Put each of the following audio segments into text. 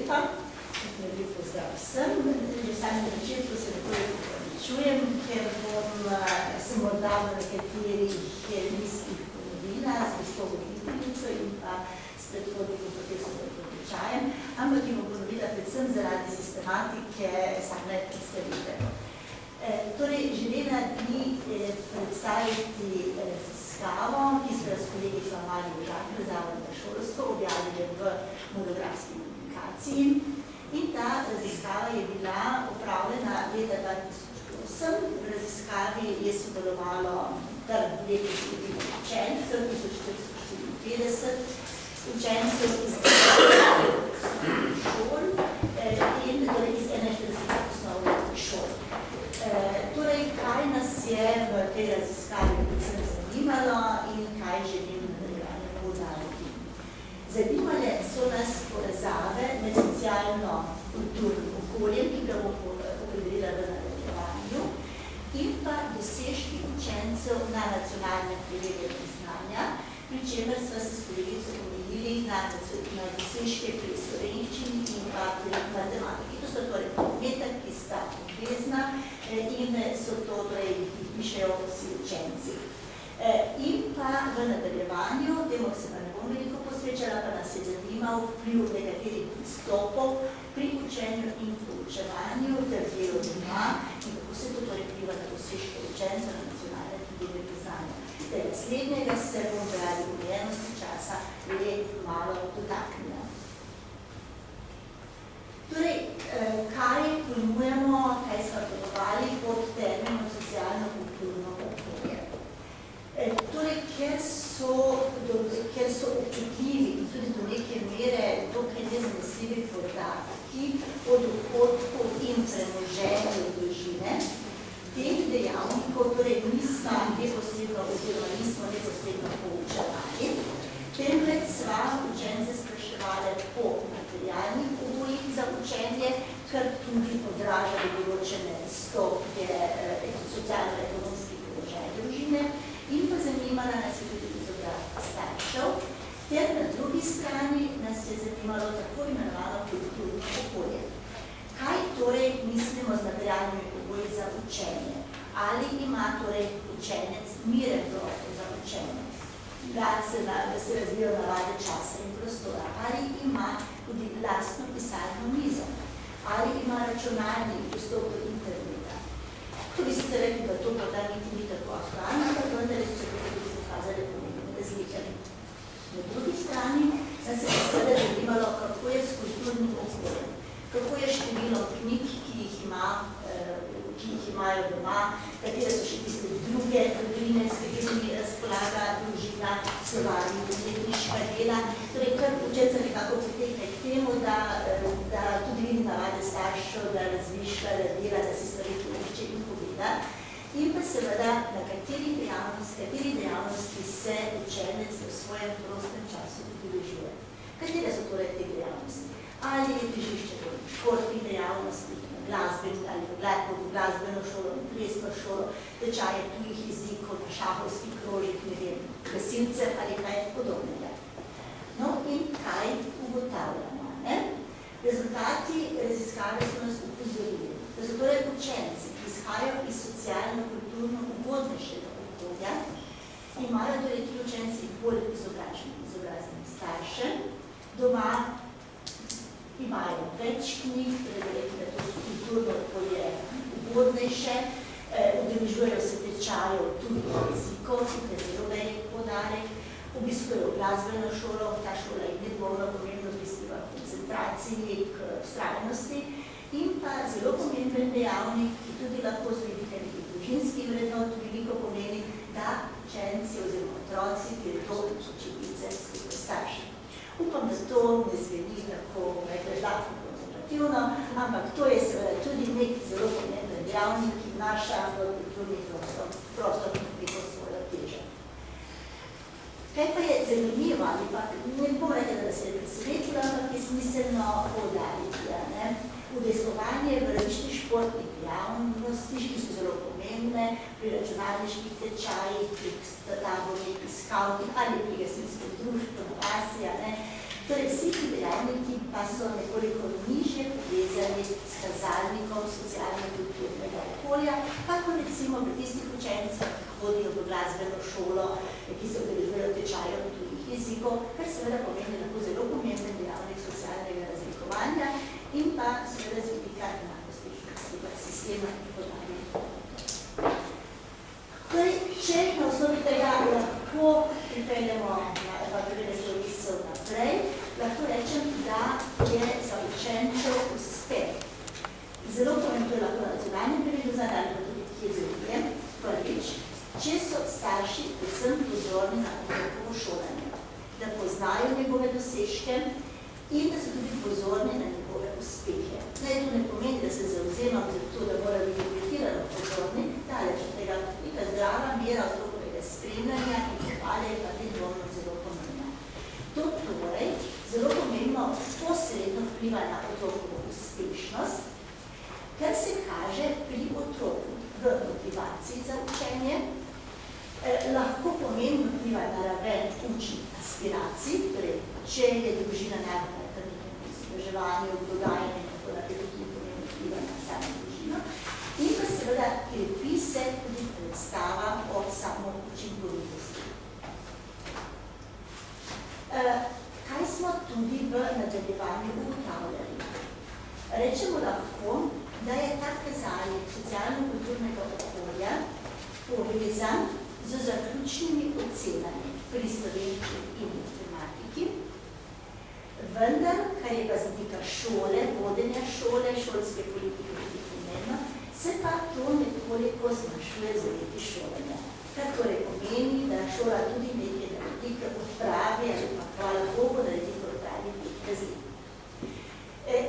lepa. Lep pozdrav vsem. Že sami na začetku se nekoliko opravičujem, ker se morda v nekaterih mislih ponovila z gospodo voditeljico in pa s predhodnikom profesorjem Podrečajem, ampak jih bom ponovila predvsem zaradi sistematike same predstavitve. Torej, želela bi predstaviti raziskavo, ki so jo s kolegico Marijo Žakelj Zavoda za šolstvo objavili v monografski publikaciji. In ta raziskava je bila opravljena leta 2008. V raziskavi je sodelovalo kar nekaj učencev, 1454 učencev iz šol in torej iz 41 osnovnih šol. Torej, kaj nas je v tej raziskavi predvsem zanimalo in kaj želim nadaljevanju poudariti. Zanimale so nas povezave med socialno-kulturnim okoljem, ki ga bom opredelila v nadaljevanju, in pa dosežki učencev na nacionalnem preverjanju znanja, pri čemer sva se s kolegico omejili na dosežke pri slovenščini in pa pri matematiki. To so torej predmeta, ki sta obvezna in so to, torej, ki pišejo vsi učenci. In pa v nadaljevanju, temu se pa ne bom veliko posvečala, pa nas je zanimal vpliv nekaterih pristopov pri učenju in poučevanju ter delu doma in kako se to torej vpliva na dosežke učencev na nacionalnem preverjanju znanja. Naslednjega se bom zaradi omejenosti časa le malo dotaknila. Torej, kaj pojmujemo, kaj smo pojmovali pod terminom socialno-kulturno okolje? Torej, ker so občutljivi in tudi do neke mere dokaj nezanesljivi podatki o dohodku in premoženju družine, teh dejavnikov torej nismo neposredno poučevali, temveč sva učence spraševali po materialnih pogojih za učenje, kar tudi odražali določene stopnje socialno-ekonomskih položaj družine in pa zanimala nas je tudi izobrazba staršev, ter na drugi strani nas je zanimalo tako imenovano kulturno okolje. Kaj torej mislimo z materialnimi pogoji za učenje? Ali ima torej učenec miren prostor za učenje? Da se razvijajo navade časa in prostora? Ali ima tudi lastno pisalno mizo? Ali ima računalnik dostop do interneta? To bi sicer rekli, da to morda ni tako aktualno, ampak vendar so tudi pokazali pomembne razlike. Na drugi strani nas je seveda zanimalo, kako je s kulturnim okoljem. Kako je število knjig, ki jih imajo doma, katere so še tiste druge dobrine, s katerimi razpolaga družina, slovarji, umetniška dela. Torej, kar učenca nekako pritekne k temu, da tudi vidi navade staršev, da razmišlja, da dela, da si stvari poišče in poveda. In pa seveda, na kateri dejavnosti se učenec v svojem prostem času udeležuje. Katere so torej te dejavnosti? Ali je težišče v športnih dejavnostih, glasbeno šolo, plesno šolo, tečaje tujih jezikov, na šahovski krožik, ne vem, gasilcev ali kaj podobnega. No in kaj ugotavljamo? Rezultati raziskave so nas upozorili, da so torej učenci, ki izhajajo iz socialno-kulturno ugodnejšega okolja, imajo torej ti učenci bolj izobraženih staršev, doma imajo več knjig, da to kulturno okolje ugodnejše, udeležujejo se tečajev tudi jezikov, ki je zelo velik poudarek, obiskujejo glasbeno šolo, ta šola je nedvomno pomembno prispeva k koncentraciji, k vztrajnosti in pa zelo pomemben dejavnik, ki tudi lahko z vidika nekih družinskih vrednot veliko pomeni, da učenci oziroma otroci gredo učiteljice skupaj starši. Upam, da to ne zveni tako nekaj koncentrativno, ampak to je seveda tudi nek zelo pomemben dejavnik, ki vnaša v kulturni prostor neko svojo težo. Kaj pa je zanimivo, ali pa ne bom rekla, da se je presenetilo, ampak je smiselno poudariti. Udejstvovanje v različnih športnih dejavnostih, ki so zelo pomembne, pri računalniških tečajih, pri taborih, pri skavtih ali pri gasilskih družb, promovacija. Torej, vsi ti dejavniki pa so nekoliko recimo pri tistih učencih, ki hodijo v glasbeno šolo, ki se udeležujejo tečajev tujih jezikov, kar seveda pomeni lahko zelo pomemben dejavnik socialnega razlikovanja in pa seveda z vidika enakosti sistema in podanje. Torej, če na osnovi tega lahko pripeljemo naprej, lahko rečem, da je za učenčev uspeh. Zelo pomembno je lahko na nacionalnem primeru zadali, pa tudi kje zelo prvič, če so starši predvsem pozorni na otrokovo šolanje, da poznajo njegove dosežke in da so tudi pozorni na njegove uspehe. Naj to ne pomeni, da se zavzemam za to, da mora biti pretirano pozorni, daleč od tega neka zdrava mera otrokovega spremljanja in pohvale je pa nedvomno zelo pomembna. To torej zelo pomembno posredno vpliva na otrokovo uspešnost, kar se kaže pri otroku v motivaciji za učenje, lahko pomembno vpliva na raven učnih aspiracij, torej, če je družina najbolj na nekem izobraževanju, dogajanju, tako da je tudi pomembno vpliva na samo družino, in pa seveda krepi se tudi predstava o samo učinkovitosti. Kaj smo tudi v nadaljevanju ugotavljali? Rečemo lahko, da je ta kazalnik socialno-kulturnega okolja povezan z zaključnimi ocenami pri slovenščini in matematiki, vendar, kar je pa z vidika šole, vodenja šole, šolske politike tudi pomembno, se pa to nekoliko zmanjšuje z leti šolanja. Kar torej pomeni, da šola tudi nekaj naredi, kar odpravi, ali pa hvala Bogu, naredi, kar odpravi teh razlik.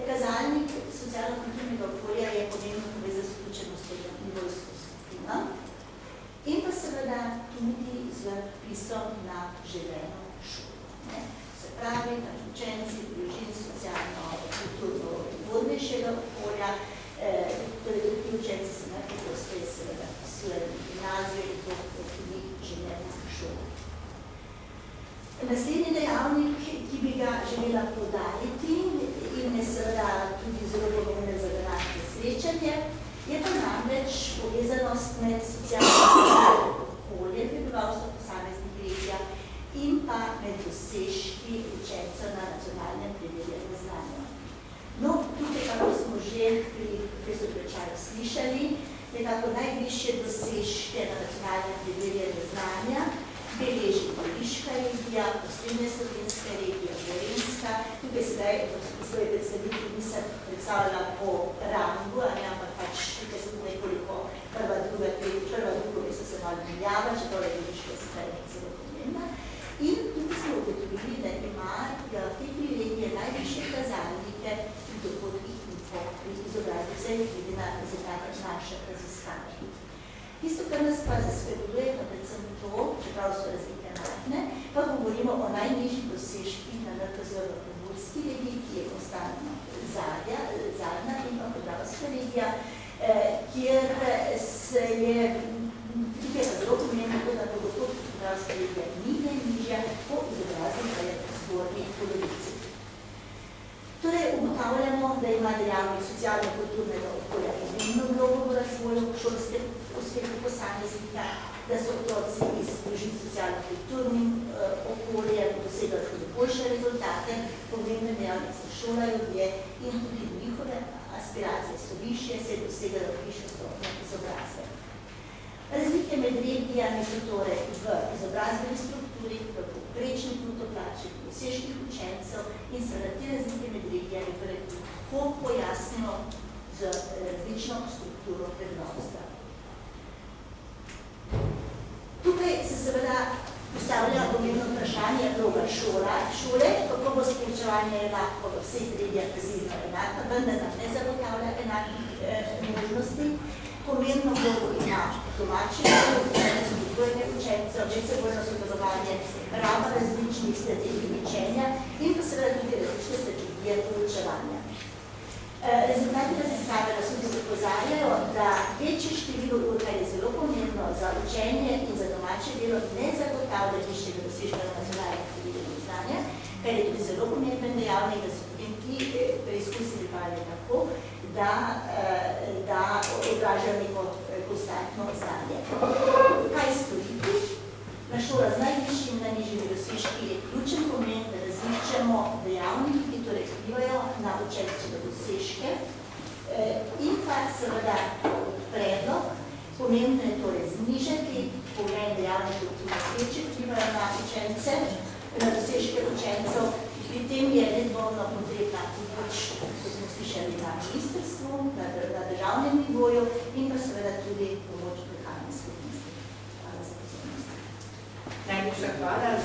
Kazalnik socialno-kulturnega okolja je pomembno povezan z vključenostjo v nivojsko skupino in pa seveda tudi z vpisom na želeno šolo. Se pravi, da učenci, družin, socialno-kulturno vodnejšega okolja, torej ti učenci se najpogosteje seveda vpisujejo v gimnazijo in to tudi želena šola. Naslednji dejavnik, ki bi ga želela poudariti in je seveda tudi zelo pomemben za današnje srečanje, je pa namreč povezanost med socialno okoljem prebivalstva posameznih regij in pa med dosežki učencev na nacionalnem preverjanju znanja. No, tukaj, kako smo že pri profesorju Prečaju slišali, nekako najvišje dosežke na nacionalnem preverjanju znanja beleži Goriška regija, osrednja slovenska regija, Gorenjska. Tukaj sedaj v svoji predstavitvi nisem predstavljala po rangu, ampak pač tukaj so nekoliko prva, druga, so se malo miljava, če tole Goriška se kaj nekaj zelo pomembna. In tukaj smo ugotovili, da imajo te tri regije najvišje kazalnike pri dohodkih in pri izobrazbi, vse je glede na rezultate naše raziskave. Tisto, kar nas pa zaskrbljuje, pa predvsem to, čeprav so razlike majhne, pa govorimo o najnižjih dosežkih na NKZ v Pomurski regiji, ki je konstantno zadnja in pa Podravska regija, kjer se je tukaj zelo pomembno, da po dohodku Podravska regija ni najnižja, po izobrazbi pa je v zgornji polovici. Torej, ugotavljamo, da ima dejavnik socialno-kulturnega okolja pomembno vlogo v razvoju šolske uspehu posameznika, da so otroci iz družin socialno-kulturnim okoljem dosegajo tudi boljše rezultate, pomembne dejavnik se šolajo dlje in tudi njihove aspiracije so višje, se dosegajo višjo stopnjo izobrazbe. Razlike med regijami so torej v izobrazbeni strukturi, v povprečni bruto plači, v dosežkih učencev in seveda te razlike med regijami torej lahko pojasnimo z različno strukturo prebivalstva. Tukaj se seveda postavlja pomembno vprašanje vloga šole, kako bo spričevanje enako v vseh regijah različno enako, vendar nam ne zagotavlja enakih možnosti. Pomembno vlogo ima domači strukturne učencev, medsebojno sodelovanje, raba različnih strategij učenja in pa seveda tudi različne strategije poučevanja. Rezultati raziskave nas tudi opozarjajo, da večje število ur, kar je zelo pomembno za učenje in za domače delo, ne zagotavlja višjega dosežka nacionalnega preverjanja znanja, kar je tudi zelo pomemben dejavnik, da so potem preizkusi pripravljali tako, da odražajo neko konstantno znanje. Kaj storiti? Na šola z najvišjimi in najnižjimi dosežki je ključen pomen, da različemo dejavniki, ki torej vplivajo na učenčeve dosežke in pa seveda predlog. Pomembno je torej znižati pomen dejavnikov, ki največje vplivajo na učence, na dosežke učencev. Pri tem je nedvomno potrebna pomoč, kot smo slišali, na ministrstvu, na državnem nivoju in pa seveda tudi pomoč lokalne skupnosti. Hvala za pozornost. Najlepša hvala.